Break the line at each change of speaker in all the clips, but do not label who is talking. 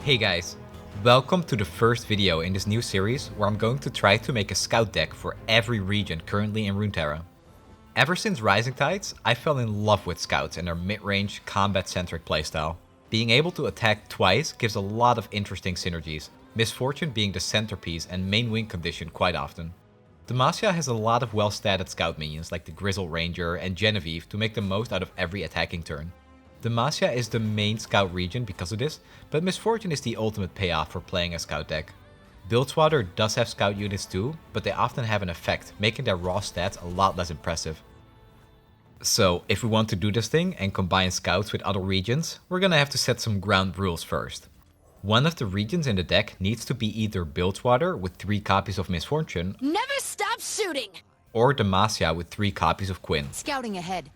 Hey guys, welcome to the first video in this new series where I'm going to try to make a scout deck for every region currently in Runeterra. Ever since Rising Tides, I fell in love with scouts and their mid-range, combat-centric playstyle. Being able to attack twice gives a lot of interesting synergies, Misfortune being the centerpiece and main win condition quite often. Demacia has a lot of well-statted scout minions like the Grizzle Ranger and Genevieve to make the most out of every attacking turn. Demacia is the main scout region because of this, but Misfortune is the ultimate payoff for playing a scout deck. Bilgewater does have scout units too, but they often have an effect, making their raw stats a lot less impressive. So if we want to do this thing and combine scouts with other regions, we're gonna have to set some ground rules first. One of the regions in the deck needs to be either Bilgewater with 3 copies of Misfortune,
Never stop shooting!
or Demacia with 3 copies of Quinn.
Scouting ahead.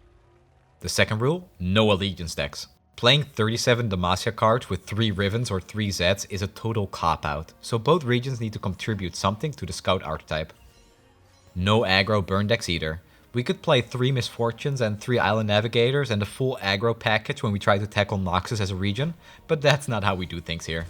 The second rule, no allegiance decks. Playing 37 Demacia cards with 3 Rivens or 3 Zeds is a total cop-out, so both regions need to contribute something to the scout archetype. No aggro burn decks either. We could play 3 Misfortunes and 3 Island Navigators and the full aggro package when we try to tackle Noxus as a region, but that's not how we do things here.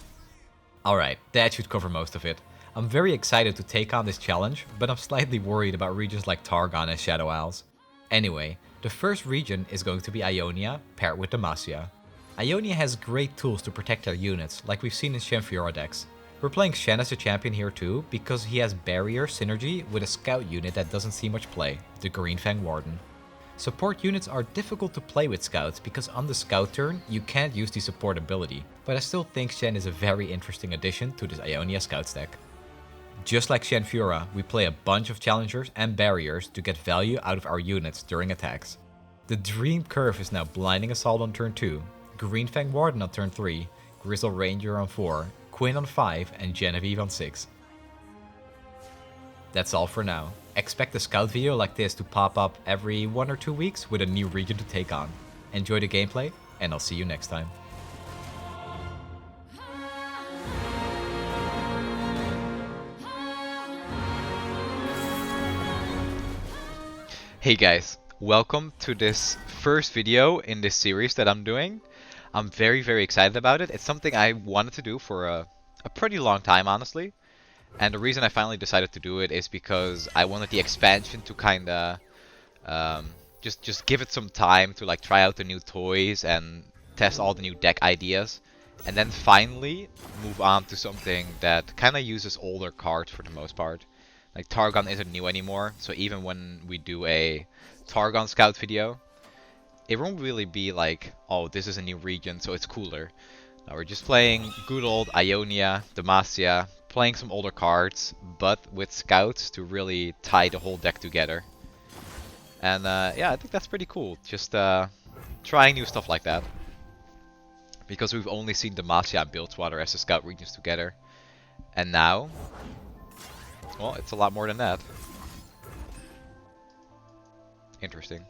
Alright, that should cover most of it. I'm very excited to take on this challenge, but I'm slightly worried about regions like Targon and Shadow Isles. Anyway, the first region is going to be Ionia, paired with Demacia. Ionia has great tools to protect their units, like we've seen in Shen decks. We're playing Shen as a champion here too, because he has barrier synergy with a scout unit that doesn't see much play, the Greenfang Warden. Support units are difficult to play with scouts because on the scout turn, you can't use the support ability, but I still think Shen is a very interesting addition to this Ionia scouts deck. Just like Shen, we play a bunch of challengers and barriers to get value out of our units during attacks. The Dream Curve is now Blinding Assault on turn 2, Greenfang Warden on turn 3, Grizzle Ranger on 4, Quinn on 5 and Genevieve on 6. That's all for now. Expect a scout video like this to pop up every 1 or 2 weeks with a new region to take on. Enjoy the gameplay and I'll see you next time. Hey guys, welcome to this first video in this series that I'm doing. I'm very excited about it. It's something I wanted to do for a pretty long time, honestly. And the reason I finally decided to do it is because I wanted the expansion to kinda just give it some time to like try out the new toys and test all the new deck ideas. And then finally move on to something that kinda uses older cards for the most part. Like Targon isn't new anymore, so even when we do a Targon scout video, it won't really be like, oh, this is a new region, so it's cooler. No, we're just playing good old Ionia, Demacia, playing some older cards, but with scouts to really tie the whole deck together. And yeah, I think that's pretty cool, just trying new stuff like that. Because we've only seen Demacia and Bilgewater as the scout regions together. And now, well, it's a lot more than that. Interesting.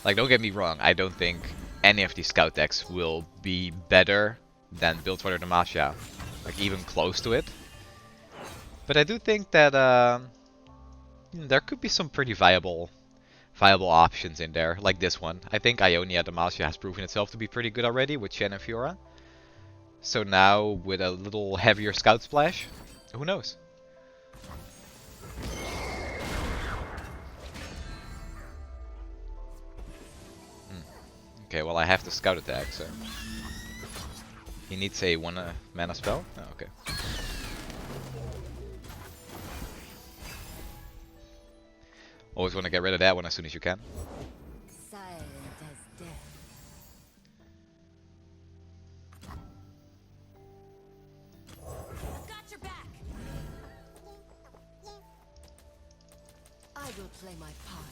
Like, don't get me wrong, I don't think any of these scout decks will be better than Bilgewater Demacia. Like, even close to it. But I do think that there could be some pretty viable options in there, like this one. I think Ionia Demacia has proven itself to be pretty good already with Shen and Fiora. So now, with a little heavier scout splash, who knows? Okay, well I have to scout attack, so... He needs a 1 mana spell? Oh, okay. Always want to get rid of that one as soon as you can.
I will play my part.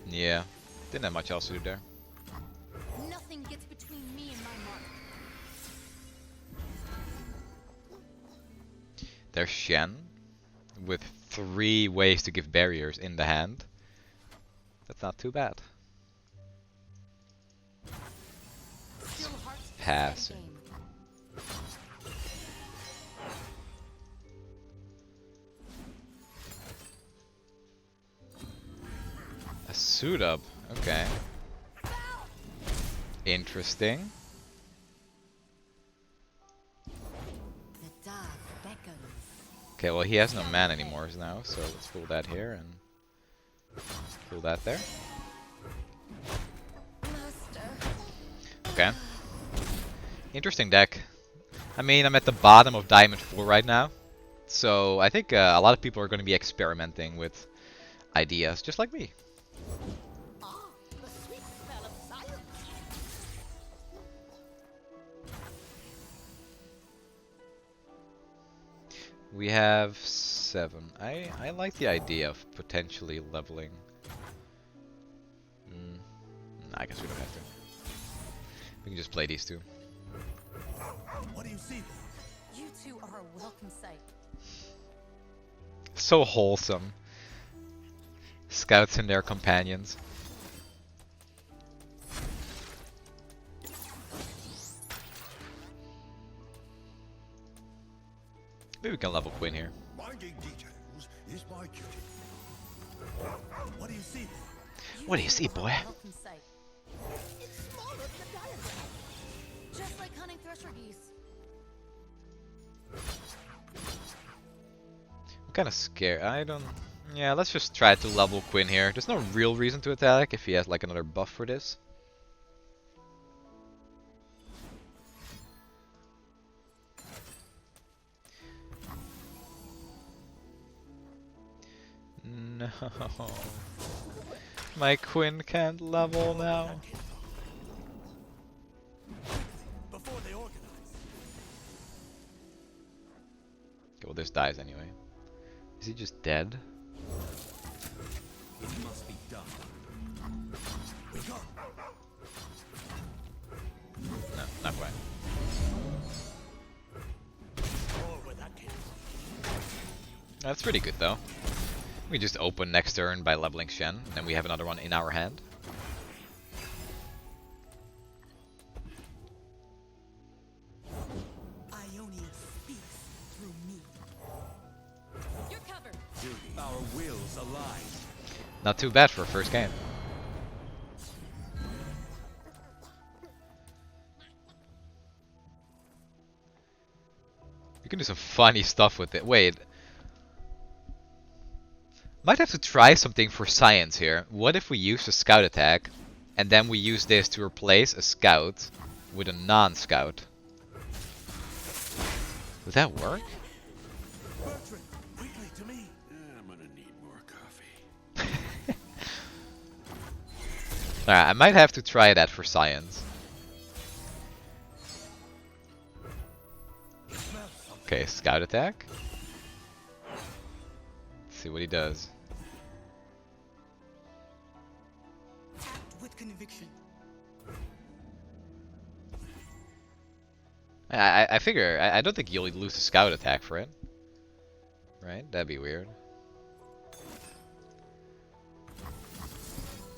Yeah, didn't have much else to do there.
Nothing gets between me and my mark.
There's Shen, with 3 ways to give barriers in the hand. That's not too bad. Passing. suit up. Okay. Interesting.
The dark beckons.
Okay, well he has no mana anymore now, so let's pull that here and pull that there.
Master.
Okay. Interesting deck. I mean, I'm at the bottom of Diamond 4 right now, so I think a lot of people are going to be experimenting with ideas, just like me.
Ah, the sweet smell of silence.
We have 7. I like the idea of potentially leveling. Nah, I guess we don't have to. We can just play these two.
What do you see?
You two are a welcome sight.
So wholesome. Scouts and their companions. Maybe we can level Quinn here.
Minding details is my duty. What do you see?
What do you see,
two are
boy?
a welcome sight. It's smaller than the diagram. Just like hunting thresher geese.
I'm kind of scared. I don't... Yeah, let's just try to level Quinn here. There's no real reason to attack if he has like another buff for this. No. My Quinn can't level now.
Before they organize.
Okay, well this dies anyway. Is he just dead?
It must be done. We go.
No, not quite.
Or where that came from.
That's pretty good though. We just open next turn by leveling Shen, and then we have another one in our hand.
Ionia speaks through me. You're covered.
Our wills align.
Not too bad for a first game. You can do some funny stuff with it. Wait. Might have to try something for science here. What if we use a scout attack, and then we use this to replace a scout with a non-scout? Would that work?
Bertrand, quickly to me. I'm gonna need more coffee.
Alright, I might have to try that for science. Okay, scout attack. Let's see what he does.
Act with conviction.
I figure, I don't think you'll lose a scout attack for it. Right? That'd be weird.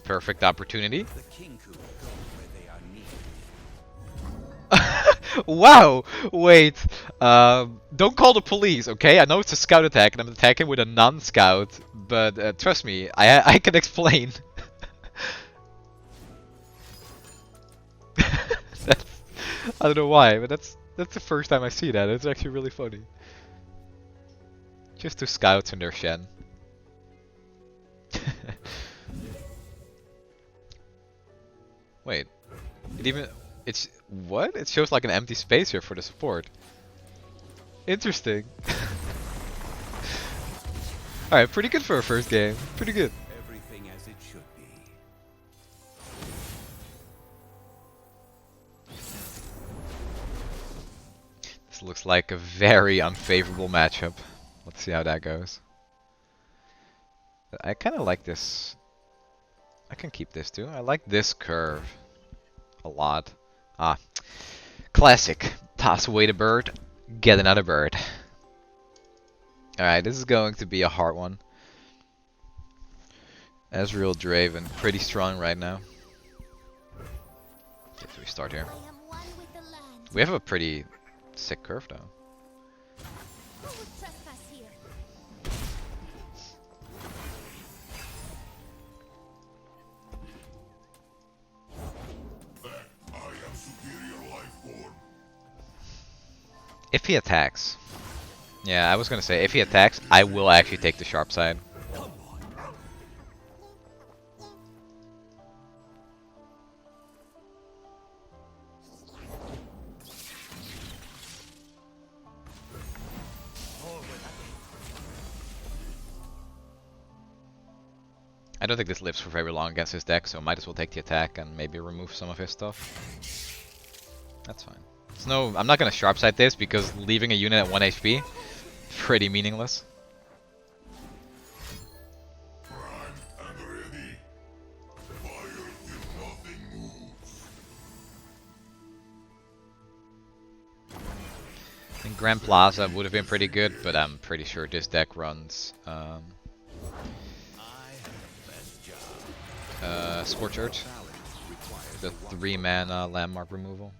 Perfect opportunity.
The king could go where they are needed.
Wow! Wait. Don't call the police, okay? I know it's a scout attack and I'm attacking with a non-scout, but trust me, I can explain. I don't know why, but that's the first time I see that. It's actually really funny. Just two scouts and their Shen. Wait. It's what? It shows like an empty space here for the support. Interesting. Alright, pretty good for a first game. Pretty good.
Everything as it should be.
This looks like a very unfavorable matchup. Let's see how that goes. I kind of like this. I can keep this too. I like this curve a lot. Ah, classic. Toss away the bird, get another bird. Alright, this is going to be a hard one. Ezreal Draven, pretty strong right now. Okay, so we start here.
I am one with the land.
We have a pretty sick curve though.
Who would trespass here?
If he attacks. Yeah, I was gonna say, if he attacks, I will actually take the sharp side. I don't think this lives for very long against his deck, so might as well take the attack and maybe remove some of his stuff. That's fine. It's no, I'm not gonna sharp side this because leaving a unit at 1 HP, pretty meaningless. I think Grand Plaza would have been pretty good, but I'm pretty sure this deck runs Scorch Earth, the 3 mana landmark removal.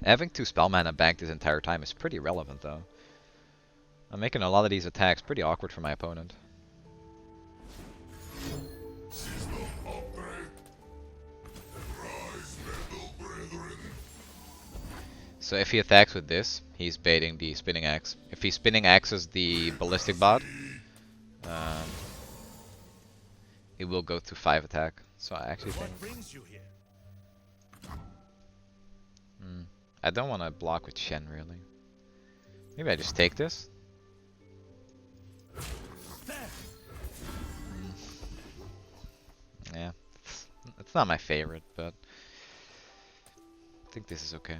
Having 2 spell mana banked this entire time is pretty relevant though. I'm making a lot of these attacks pretty awkward for my opponent. So if he attacks with this, he's baiting the Spinning Axe. If he Spinning Axes the Ballistic Bot, it will go to 5 attack. So I actually think... I don't want to block with Shen really. Maybe I just take this? Yeah, it's not my favorite, but I think this is okay.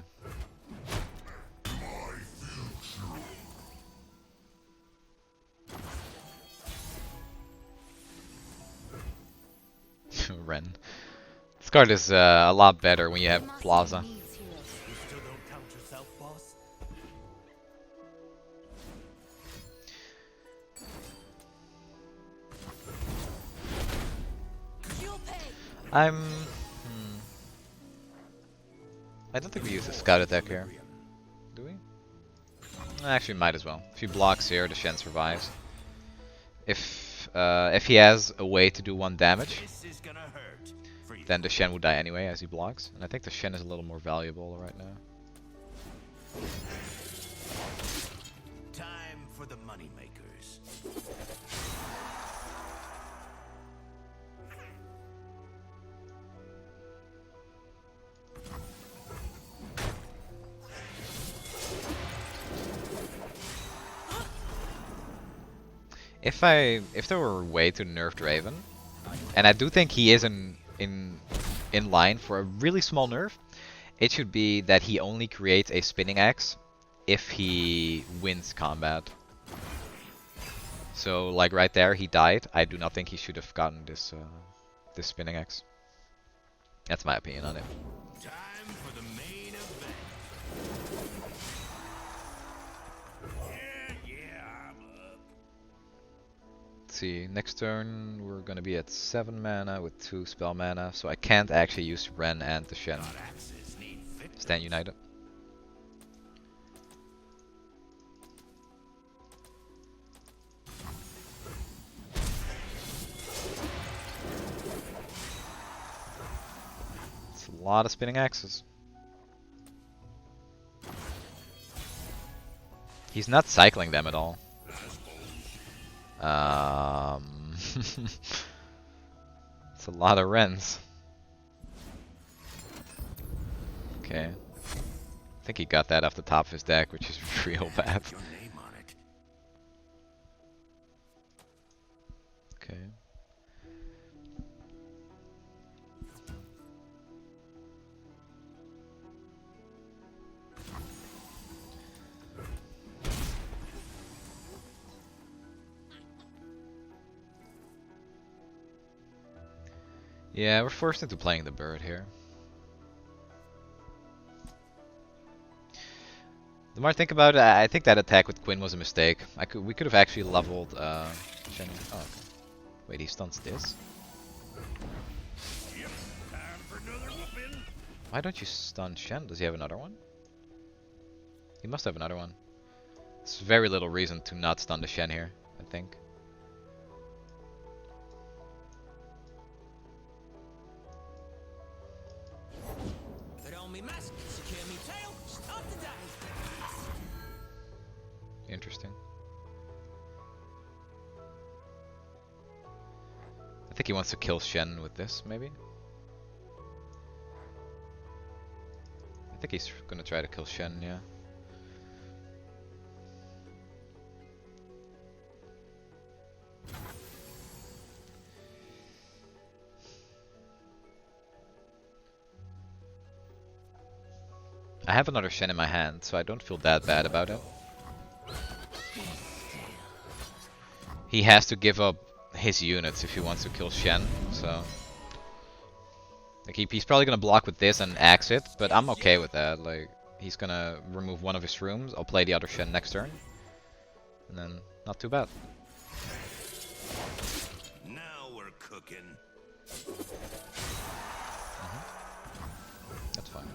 Ren. This card is a lot better when you have Plaza. I don't think we use a scout attack here. Do we? Actually, might as well. If he blocks here, the Shen survives. If he has a way to do 1 damage, then the Shen would die anyway as he blocks. And I think the Shen is a little more valuable right now.
Time for the money makers.
If there were a way to nerf Draven, and I do think he is in line for a really small nerf, it should be that he only creates a Spinning Axe if he wins combat. So like right there, he died. I do not think he should have gotten this this Spinning Axe. That's my opinion on it.
Time for the main event. Yeah, I'm up.
Let's see, next turn we're gonna be at 7 mana with 2 spell mana, so I can't actually use Ren and the Shen. Stand United. It's a lot of Spinning Axes. He's not cycling them at all. It's a lot of Rens. Okay. I think he got that off the top of his deck, which is real bad.
Your name on it.
Okay. Yeah, we're forced into playing the bird here. The more I think about it, I think that attack with Quinn was a mistake. We could have actually leveled Shen. Oh, okay. Wait, he stuns this?
Yep, time for another whooping.
Why don't you stun Shen? Does he have another one? He must have another one. There's very little reason to not stun the Shen here, I think.
Put on me mask, secure me tail, start the day. Interesting. I think he wants to kill Shen with this, maybe? I think he's gonna try to kill Shen, yeah. I have another Shen in my hand, so I don't feel that bad about it. He has to give up his units if he wants to kill Shen, so... Like he's probably gonna block with this and axe it, but I'm okay with that. Like, he's gonna remove one of his rooms, I'll play the other Shen next turn. And then, not too bad.
Now we're cooking.
That's fine.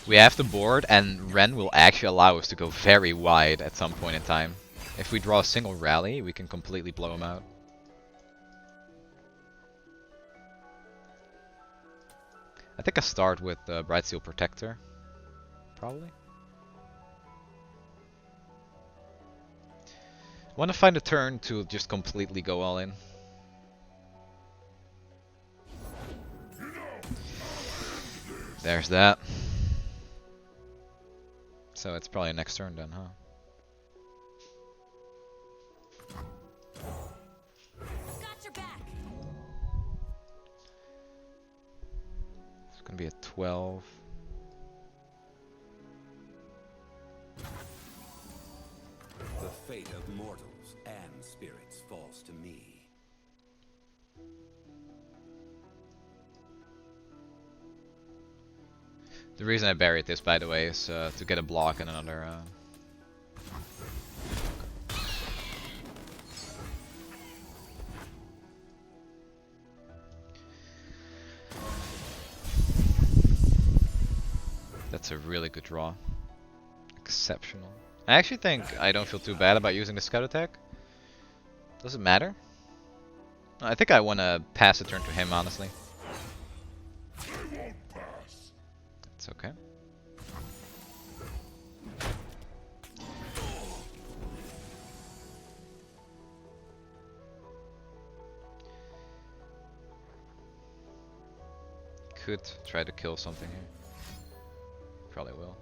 We have the board, and Ren will actually allow us to go very wide at some point in time. If we draw a single rally, we can completely blow him out. I think I start with Bright Steel Protector. Probably. I want to find a turn to just completely go all in. There's that. So it's probably next turn then, huh?
Got your back.
It's gonna be a 12.
The fate of mortals and spirits falls to me.
The reason I buried this, by the way, is to get a block and another... That's a really good draw. Exceptional. I actually think I don't feel too bad about using the scout attack. Does it matter? I think I want to pass a turn to him, honestly. It's okay. Could try to kill something here. Probably will.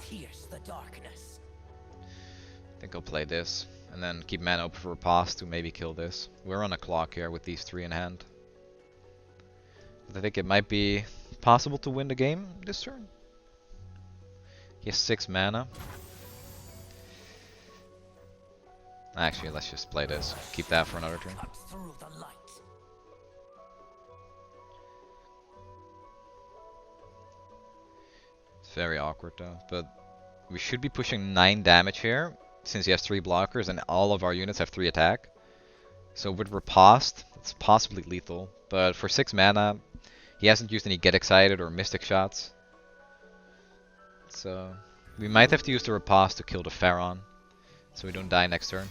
Pierce the darkness.
I think I'll play this, and then keep mana open for a pass to maybe kill this. We're on a clock here with these three in hand. But I think it might be possible to win the game this turn. He has 6 mana. Actually, let's just play this. Keep that for another turn.
Cut through the light.
It's very awkward though, but we should be pushing 9 damage here, since he has 3 blockers and all of our units have 3 attack. So with Riposte, it's possibly lethal, but for 6 mana, he hasn't used any Get Excited or Mystic shots. So we might have to use the Riposte to kill the Pharaon, so we don't die next turn.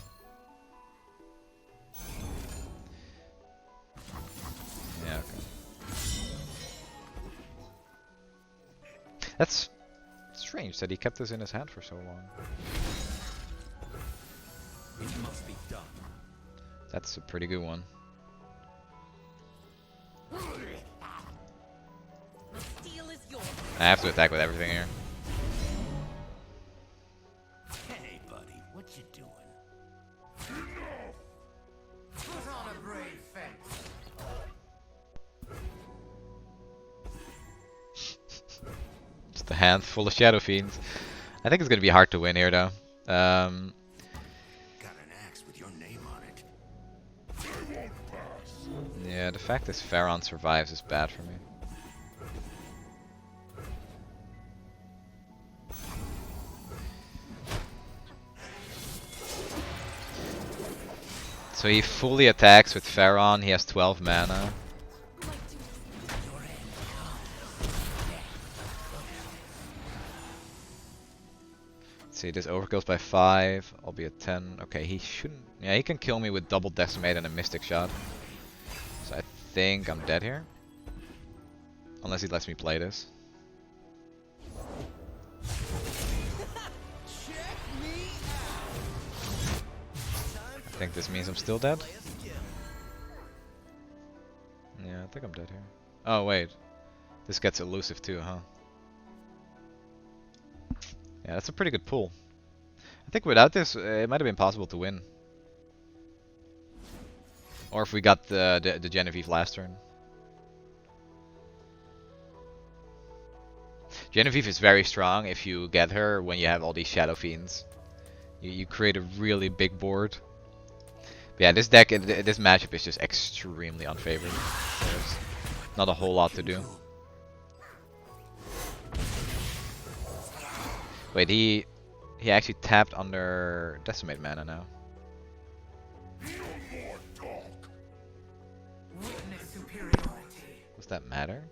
Yeah, okay. That's strange that he kept this in his hand for so long.
It must be done.
That's a pretty good one.
The steel is yours.
I have to attack with everything here.
Hey, buddy, what you doing?
Put on a brave face.
Just a hand full of Shadow Fiends. I think it's gonna be hard to win here though.
Got an axe with your name on it.
Yeah, the fact this Pharaon survives is bad for me. So he fully attacks with Pharaon, he has 12 mana. See, this overkills by 5. I'll be at 10. Okay, he shouldn't. Yeah, he can kill me with double decimate and a mystic shot. So I think I'm dead here. Unless he lets me play this. I think this means I'm still dead. Yeah, I think I'm dead here. Oh, wait. This gets elusive too, huh? Yeah, that's a pretty good pull. I think without this, it might have been possible to win. Or if we got the Genevieve last turn. Genevieve is very strong if you get her when you have all these Shadow Fiends. You create a really big board. But yeah, this deck, this matchup is just extremely unfavored. There's not a whole lot to do. Wait, he actually tapped under Decimate mana now. Does that matter?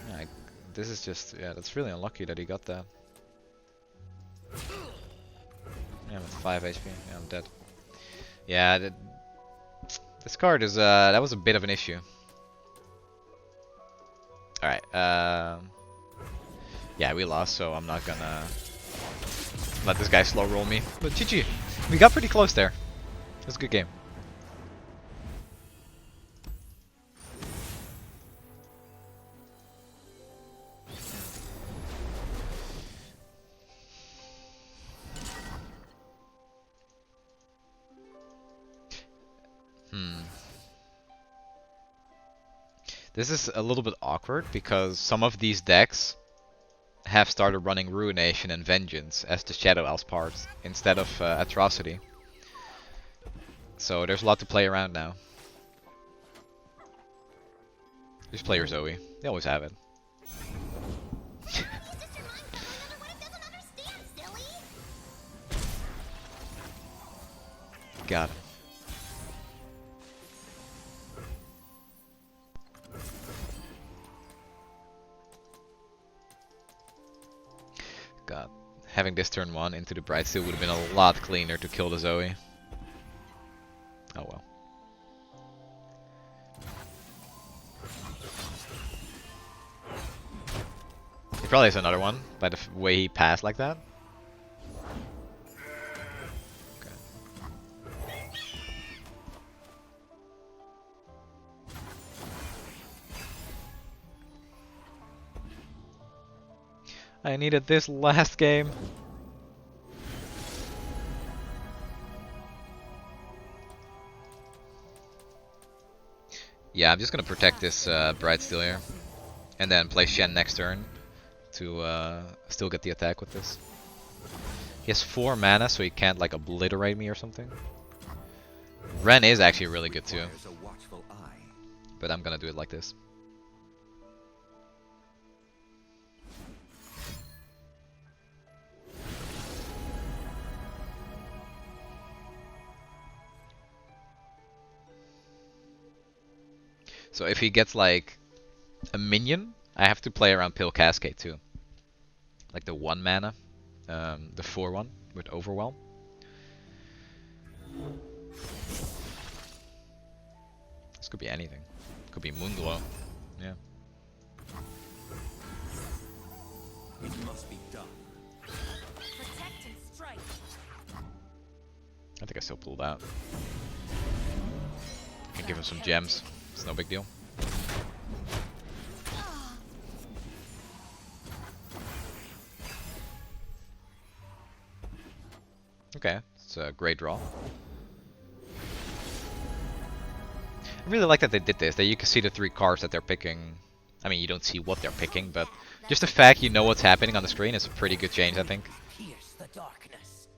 Yeah, this is just, yeah, that's really unlucky that he got that. Yeah, I'm at 5 HP. Yeah, I'm dead. Yeah, this card is, that was a bit of an issue. Alright, yeah, we lost, so I'm not gonna let this guy slow roll me. But GG, we got pretty close there. It was a good game. This is a little bit awkward because some of these decks have started running Ruination and Vengeance as the Shadow Elves parts instead of Atrocity. So there's a lot to play around now. Just play your Zoe. They always have it. Got it. God, having this turn 1 into the Brightsteel would have been a lot cleaner to kill the Zoe. Oh well. He probably has another one by the way he passed like that. Okay. I needed this last game. Yeah, I'm just gonna protect this Brightsteel here. And then play Shen next turn to still get the attack with this. He has 4 mana, so he can't like obliterate me or something. Ren is actually really good too. But I'm gonna do it like this. So if he gets like a minion, I have to play around Pill Cascade too. Like the 1 mana, the 4/1 with Overwhelm. This could be anything. Could be Moonglow. Yeah.
It must be done.
Protect and strike.
I think I still pulled out. Can give him some gems. It's no big deal. Okay, it's a great draw. I really like that they did this, that you can see the 3 cards that they're picking. I mean, you don't see what they're picking, but just the fact you know what's happening on the screen is a pretty good change, I think.
Pierce the darkness.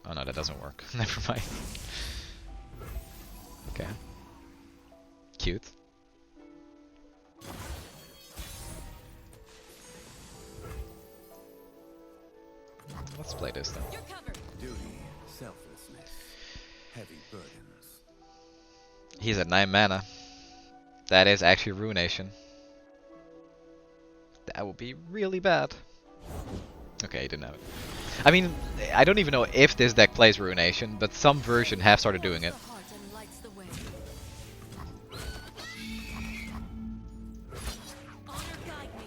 Oh no, that doesn't work. Never mind. Okay. Cute. Let's play this then.
You're covered.
Duty, selflessness, heavy burdens.
He's at 9 mana. That is actually Ruination. That would be really bad. Okay, he didn't have it. I mean, I don't even know if this deck plays Ruination, but some version have started doing it.
The heart and lights the way. Honor guide me.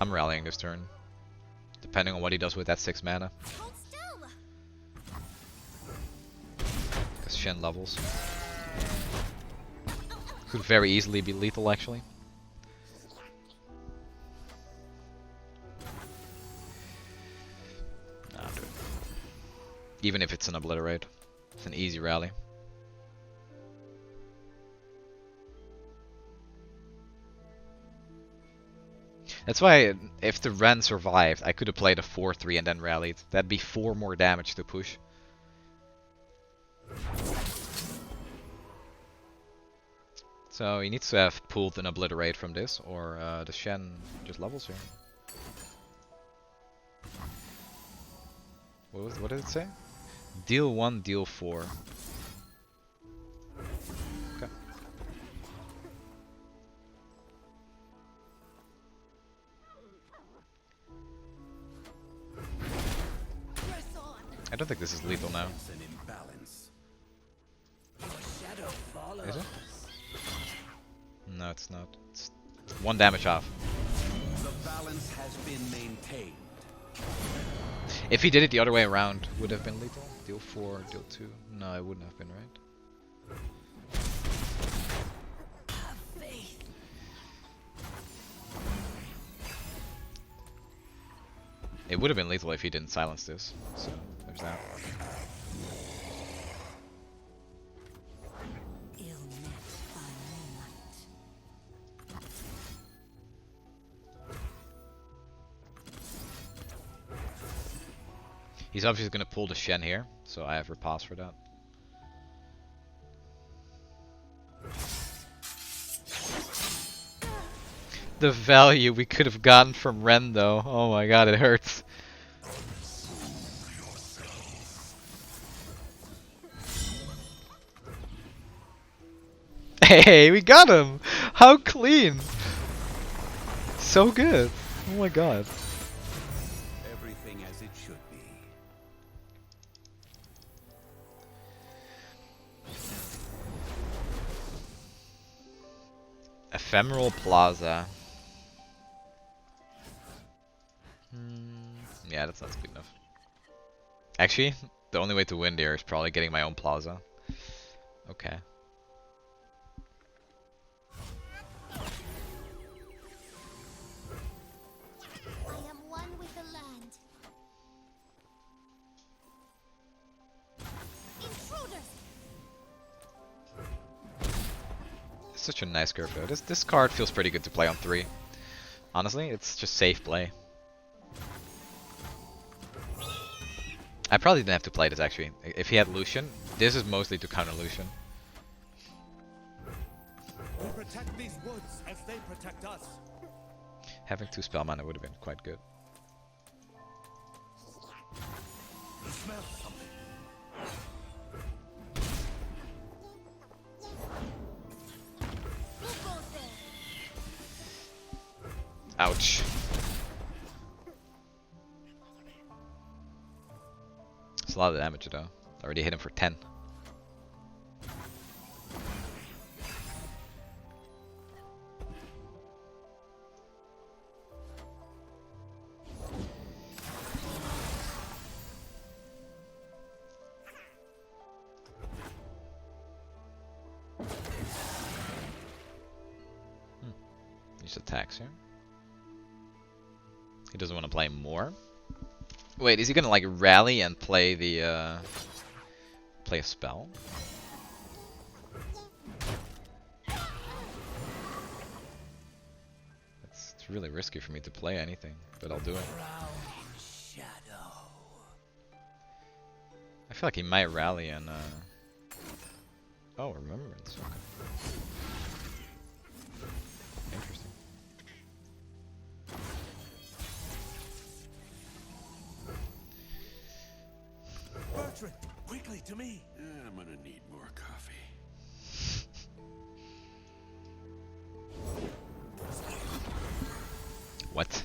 I'm rallying this turn. Depending on what he does with that 6 mana.
Hold still.
Because Shen levels. Could very easily be lethal actually. Nah, do it. Even if it's an obliterate. It's an easy rally. That's why if the Ren survived, I could have played a 4-3 and then rallied. That'd be 4 more damage to push. So he needs to have pulled an obliterate from this, or the Shen just levels here. What did it say? Deal 1, deal 4. Okay.
Press on.
I don't think this is lethal now.
It's an imbalance.
Is it? No, it's not. It's 1 damage off.
The balance has been maintained.
If he did it the other way around, would it have been lethal? Deal 4, deal 2. No, it wouldn't have been, right?
Have faith.
It would have been lethal if he didn't silence this. So there's that.
Ill met by moonlight.
He's obviously going to pull the Shen here, so I have riposte for that. The value we could have gotten from Ren though, oh my god, it hurts. Hey, we got him! How clean! So good! Oh my god.
Everything as it should be.
Ephemeral Plaza. Yeah, that's not good enough. Actually, the only way to win there is probably getting my own Plaza. Okay.
I am one with the land. Intruders.
It's such a nice curve though. This card feels pretty good to play on 3. Honestly, it's just safe play. I probably didn't have to play this actually. If he had Lucian, this is mostly to counter Lucian.
We protect these woods as they protect us.
Having 2 spell mana would have been quite good.
Smell something.
Who goes there?
Ouch. It's a lot of damage though. Already hit him for 10. Use attacks here. He doesn't want to play more. Wait, is he gonna like rally and play the play a spell? It's really risky for me to play anything, but I'll do it. I feel like he might rally and oh, Remembrance. Okay. Interesting.
Bertrand, quickly to me. I'm gonna need more coffee.
What?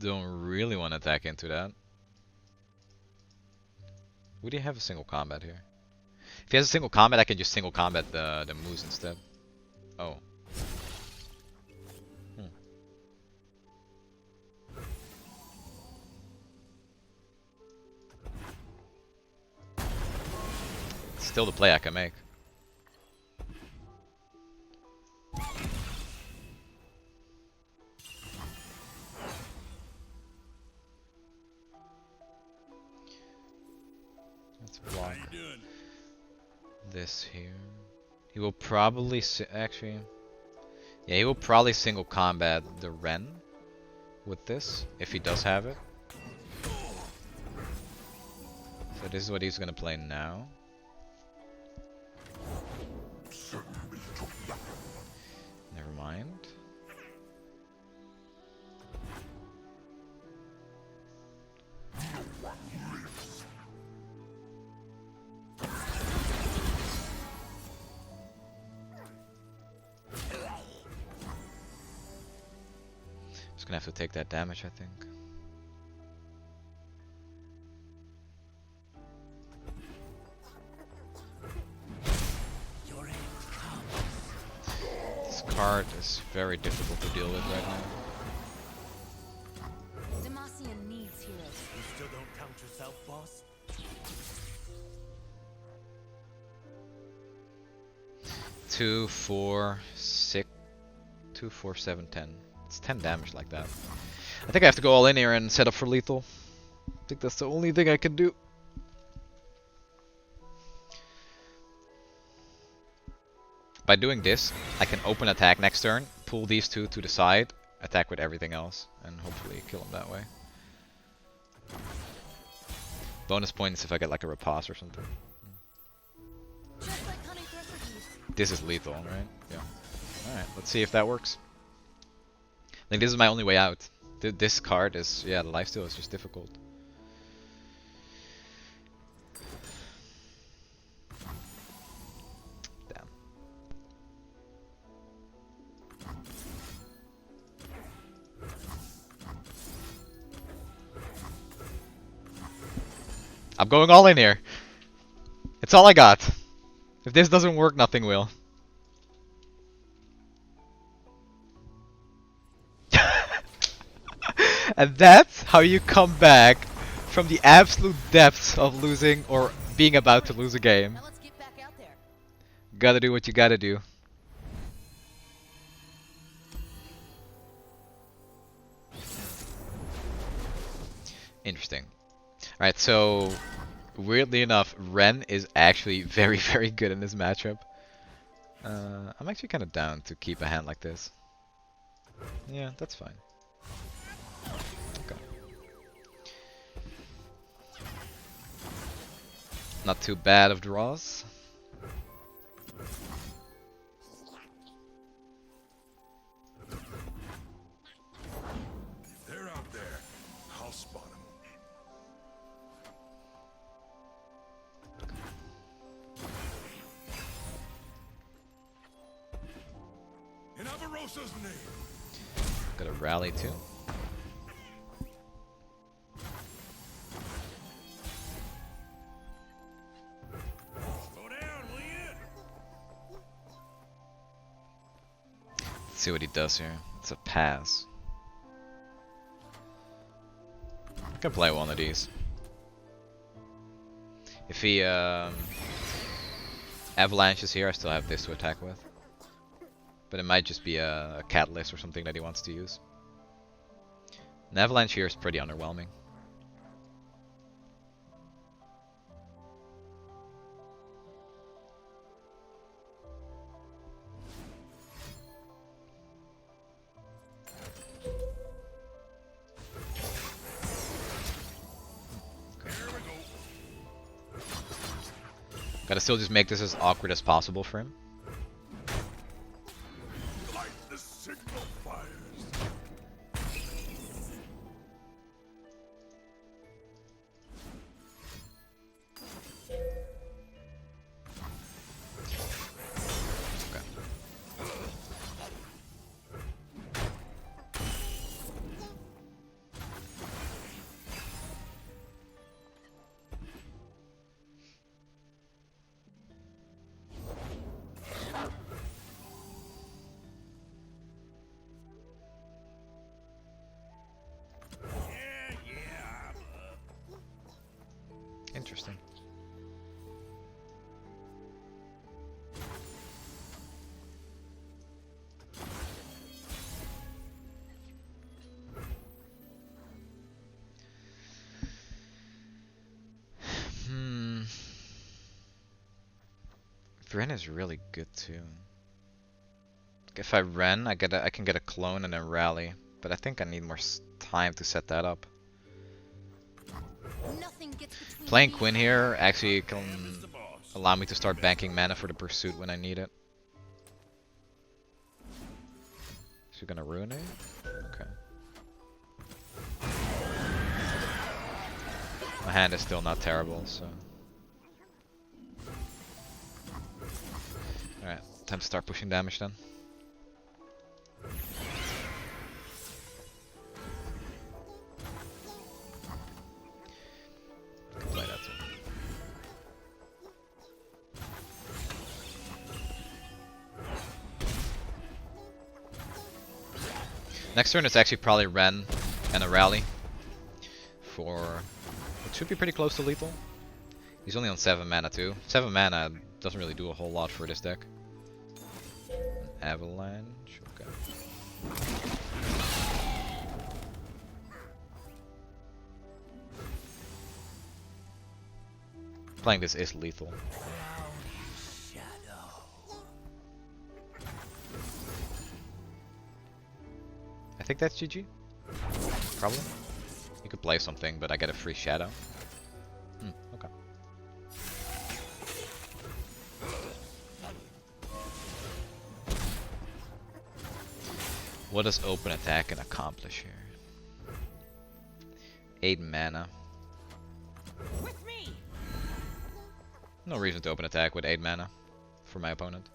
Don't really want to attack into that. Would he have a single combat here? If he has a single combat, I can just single combat the moves instead. Oh. Still the play I can make. Let's block this here. He will probably actually, yeah, he will probably single combat the Ren with this if he does have it. So this is what he's gonna play now. Never mind. Just gonna have to take that damage, I think. This card is very difficult to deal with right now.
Demacian needs heroes.
You still don't count yourself, boss?
2, 4, 6, 2, 4, 7, 10. It's 10 damage like that. I think I have to go all in here and set up for lethal. I think that's the only thing I can do. By doing this, I can open attack next turn, pull these two to the side, attack with everything else, and hopefully kill him that way. Bonus points if I get like a riposte or something.
Just like hunting thresher bees.
This is lethal, right? Yeah. Alright, let's see if that works. I think this is my only way out. This card is, yeah, the lifesteal is just difficult. Damn. I'm going all in here. It's all I got. If this doesn't work, nothing will. And that's how you come back from the absolute depths of losing or being about to lose a game.
Now let's get back out there.
Gotta do what you gotta do. Interesting. Alright, so weirdly enough, Ren is actually very, very good in this matchup. I'm actually kind of down to keep a hand like this. Yeah, that's fine. Okay. Not too bad of draws.
If they're out there, I'll spot them. In Avarosa's name.
Got a rally too.
Slow down, will you?
Let's see what he does here. It's a pass. I can play one of these. If he avalanches here, I still have this to attack with. But it might just be a catalyst or something that he wants to use. An avalanche here is pretty underwhelming. Gotta still just make this as awkward as possible for him.
The signal fires.
Interesting. Ren is really good too. If I Ren, I can get a clone and then rally, but I think I need more time to set that up.
Nothing gets between
Playing
me
Quinn here actually can allow me to start banking mana for the pursuit when I need it. Is he gonna ruin it? Okay. My hand is still not terrible, so. Alright, time to start pushing damage then. Can play that too. Next turn it's actually probably Ren and a rally for it should be pretty close to lethal. He's only on 7 mana too. 7 mana doesn't really do a whole lot for this deck. Avalanche, okay. Playing this is lethal. I think that's GG. Probably. You could play something, but I get a free shadow. Okay. What does open attack can accomplish here? 8 mana.
with me.
No reason to open attack with 8 mana for my opponent.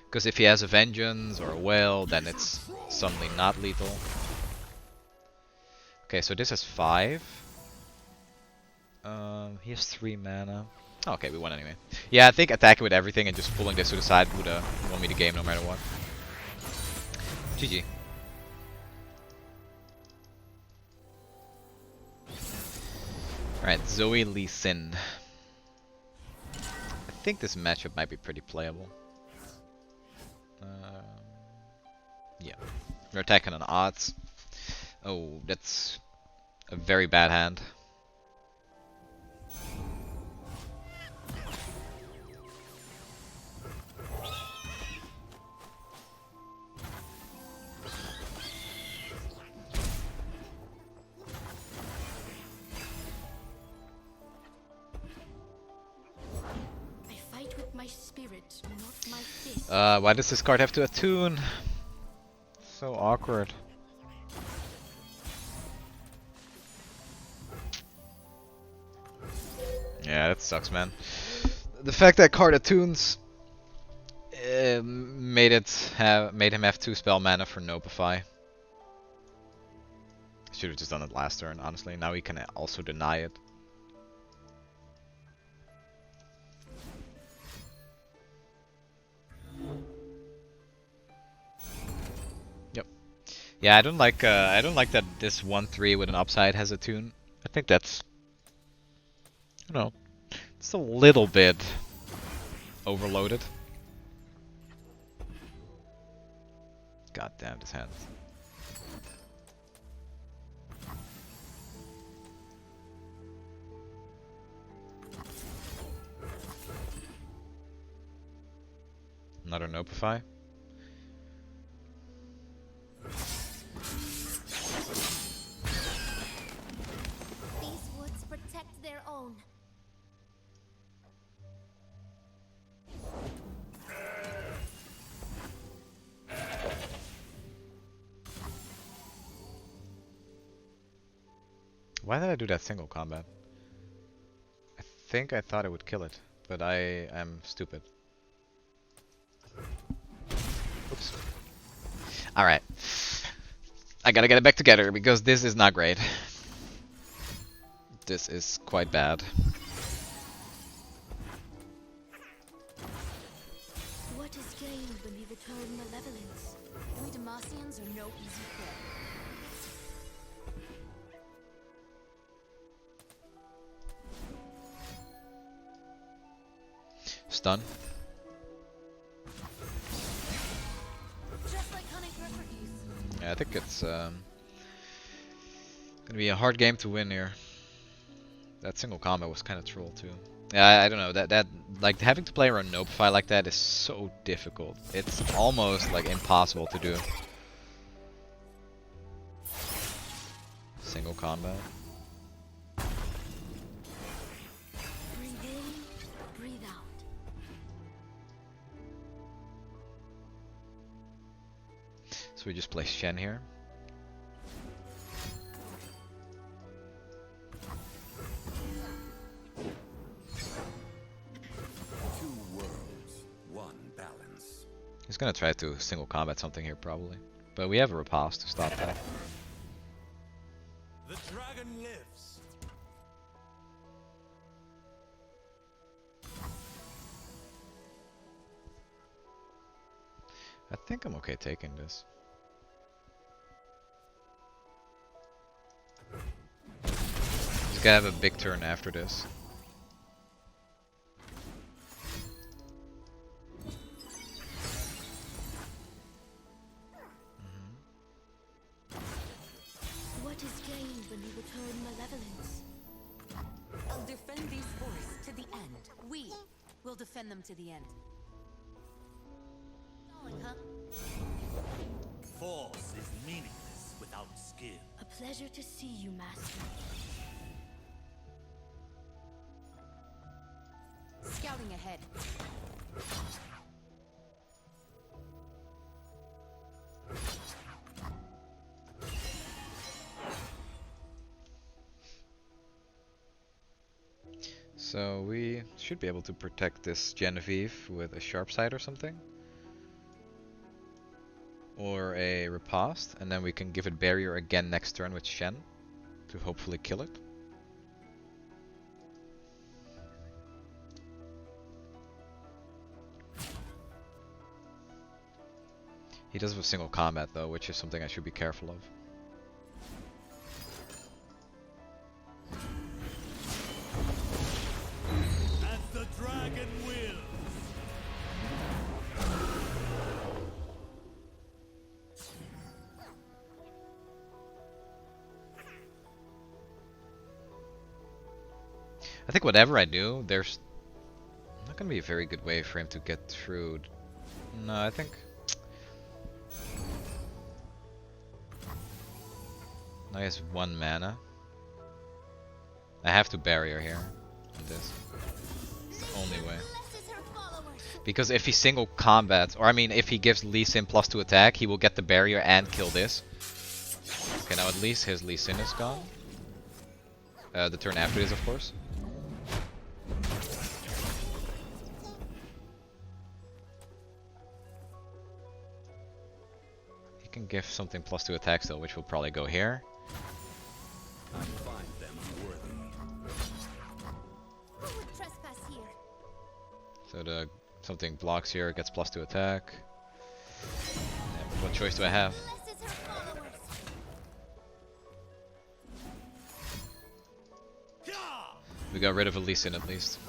Because if he has a Vengeance or a Whale, then it's suddenly not lethal. Okay, so this is 5. He has 3 mana. Okay, we won anyway. Yeah, I think attacking with everything and just pulling this to the side would won me the game no matter what. GG. Alright, Zoe Lee Sin. I think this matchup might be pretty playable. Yeah. We're attacking on odds. Oh, that's a very bad hand.
I fight with my spirit, not my fist.
Why does this card have to attune? So awkward. Yeah, that sucks, man. The fact that card attunes made him have 2 spell mana for Nopify. Should have just done it last turn, honestly. Now he can also deny it. Yep. Yeah, I don't like that this 1/3 with an upside has a tune. I think that's, you know, it's a little bit overloaded. God damn, this hand. Another Nopify.
These woods protect their own.
Why did I do that single combat? I think I thought it would kill it, but I am stupid. Oops. Alright. I gotta get it back together because this is not great. This is quite bad.
What is gained when we return malevolence? We Demacians are no easy prey.
Stun.
Just like hunting thresher geese.
Yeah, I think it's gonna be a hard game to win here. That single combat was kind of troll too. Yeah, I don't know. That like having to play around nope fight like that is so difficult. It's almost like impossible to do. Single combat.
Breathe in, breathe out.
So we just play Shen here.
Two worlds, one balance.
He's gonna try to single combat something here probably. But we have a riposte to stop that.
The dragon lives.
I think I'm okay taking this. He's gonna have a big turn after this.
What is gained when we return malevolence?
I'll defend these forests to the end.
We will defend them to the end. Stalling, huh?
Force is meaningless without skill.
A pleasure to see you, Master.
Scouting ahead.
So we should be able to protect this Genevieve with a sharp side or something. Or a riposte, and then we can give it barrier again next turn with Shen to hopefully kill it. He does have a single combat though, which is something I should be careful of.
As the dragon wills.
I think whatever I do, there's not gonna be a very good way for him to get through. No, I think now he has 1 mana. I have to barrier here on this. It's the only way.
Blesses her followers.
Because if he single combats, or I mean if he gives Lee Sin +2 attack, he will get the barrier and kill this. Okay, now at least his Lee Sin is gone. The turn after this, of course. He can give something +2 attack still, which will probably go here.
I find them worthy.
Who would trespass here?
So the something blocks here, gets +2 attack. Yeah, what choice do I have?
Blesses her followers.
We got rid of a Lee Sin at least.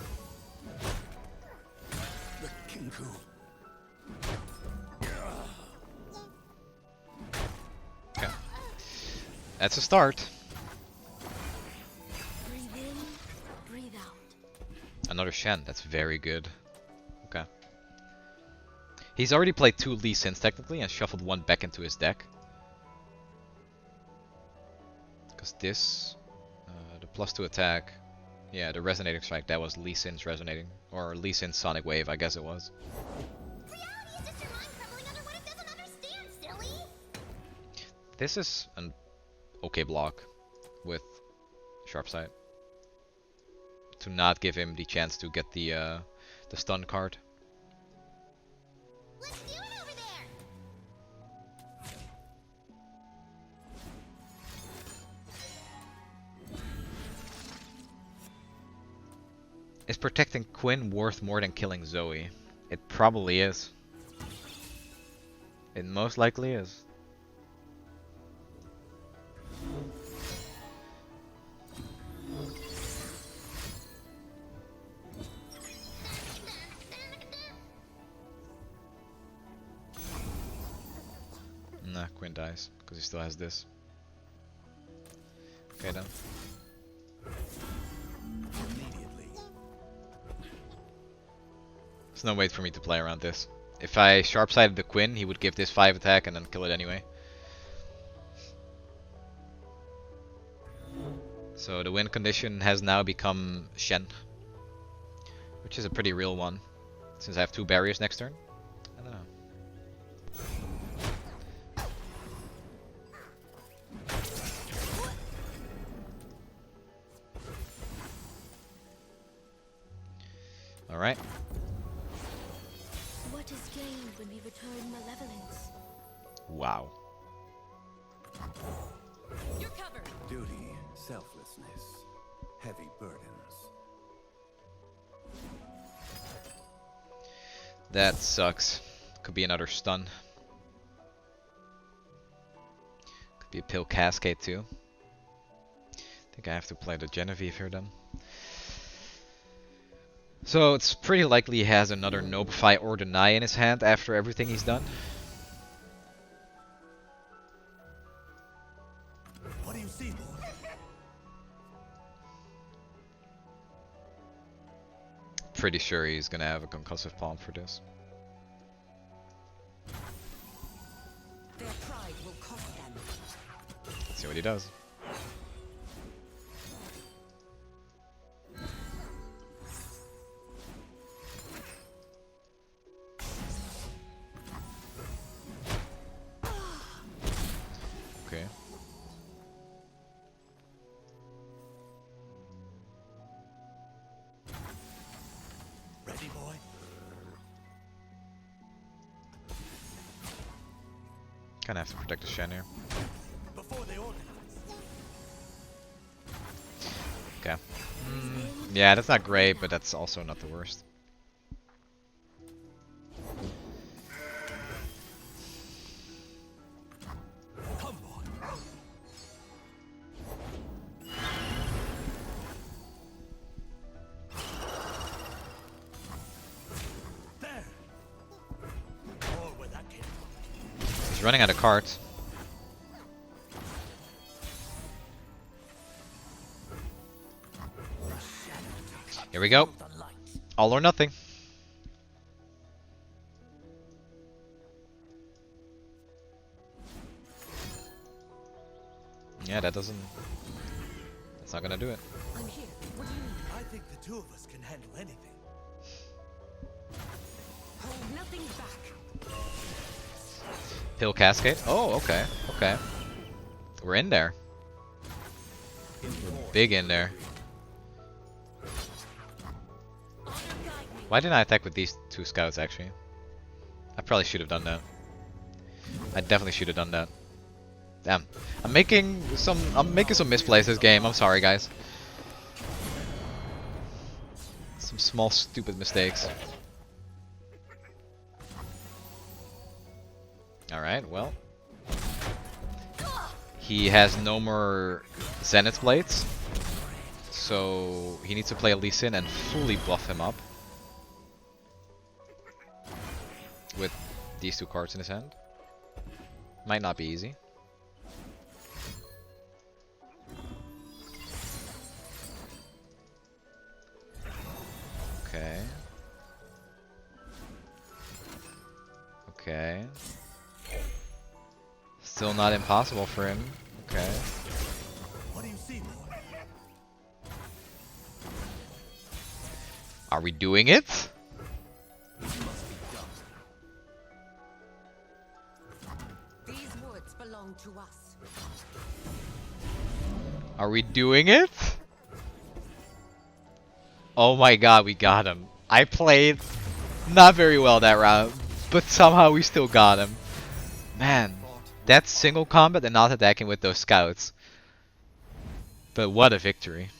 The Kinku.
Okay. That's a start.
Breathe in, breathe out.
Another Shen, that's very good. Okay. He's already played 2 Lee Sins technically and shuffled 1 back into his deck. Because this, the +2 attack, yeah, the resonating strike, that was Lee Sin's resonating. Or Lee Sin's Sonic Wave, I guess it was.
Reality is just your mind crumbling under what it doesn't understand, silly.
This is an okay block with sharp side. To not give him the chance to get the stun card.
Let's do it over there.
Is protecting Quinn worth more than killing Zoe? It probably is. It most likely is. Nah, Quinn dies, because he still has this. Okay then.
Immediately.
There's no way for me to play around this. If I sharp-sided the Quinn, he would give this 5 attack and then kill it anyway. So the win condition has now become Shen. Which is a pretty real one. Since I have 2 barriers next turn. I don't know. Alright.
What is gained when we return malevolence?
Wow.
You're covered.
Duty, selflessness, heavy burdens.
That sucks. Could be another stun. Could be a pill cascade too. I think I have to play the Genevieve here then. So it's pretty likely he has another Notify or Deny in his hand after everything he's done.
What do you see, boy?
Pretty sure he's gonna have a concussive palm for this.
Their pride will cost them.
Let's see what he does. Okay.
Ready, boy?
Kinda have to protect the Shen here.
Before they organize.
Okay. Yeah, that's not great, but that's also not the worst.
Come, boy. There. Or where that came from.
He's running out of cards. Here we go. All or nothing. Yeah, that doesn't... That's not gonna do it.
I'm here. What do you need?
I think the two of us can handle anything.
Hold nothing back.
Pill Cascade? Oh, okay. Okay. We're in there. We're big in there. Why didn't I attack with these 2 scouts, actually? I probably should have done that. I definitely should have done that. Damn. I'm making some misplays this game. I'm sorry, guys. Some small stupid mistakes. Alright, well. He has no more Zenith Blades. So he needs to play a Lee Sin and fully buff him up. With these 2 cards in his hand. Might not be easy. Okay. Okay. Still not impossible for him. Okay.
What do you see, boy?
Are we doing it?
These woods belong to us.
Are we doing it? Oh my god, we got him. I played not very well that round, but somehow we still got him. Man, that's single combat and not attacking with those scouts. But what a victory.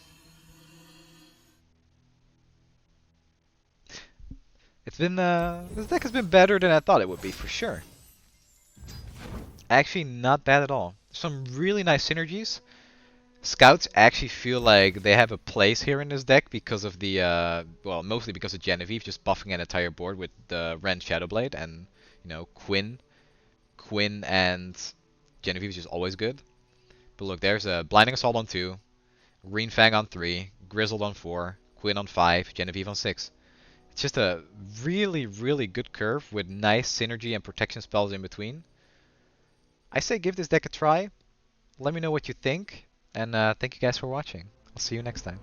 It's been, this deck has been better than I thought it would be, for sure. Actually, not bad at all. Some really nice synergies. Scouts actually feel like they have a place here in this deck because of the, well, mostly because of Genevieve just buffing an entire board with the Ren Shadowblade and, you know, Quinn. Quinn and Genevieve is just always good. But look, there's a Blinding Assault on 2, Green Fang on 3, Grizzled on 4, Quinn on 5, Genevieve on 6. It's just a really, really good curve with nice synergy and protection spells in between. I say give this deck a try. Let me know what you think. And thank you guys for watching. I'll see you next time.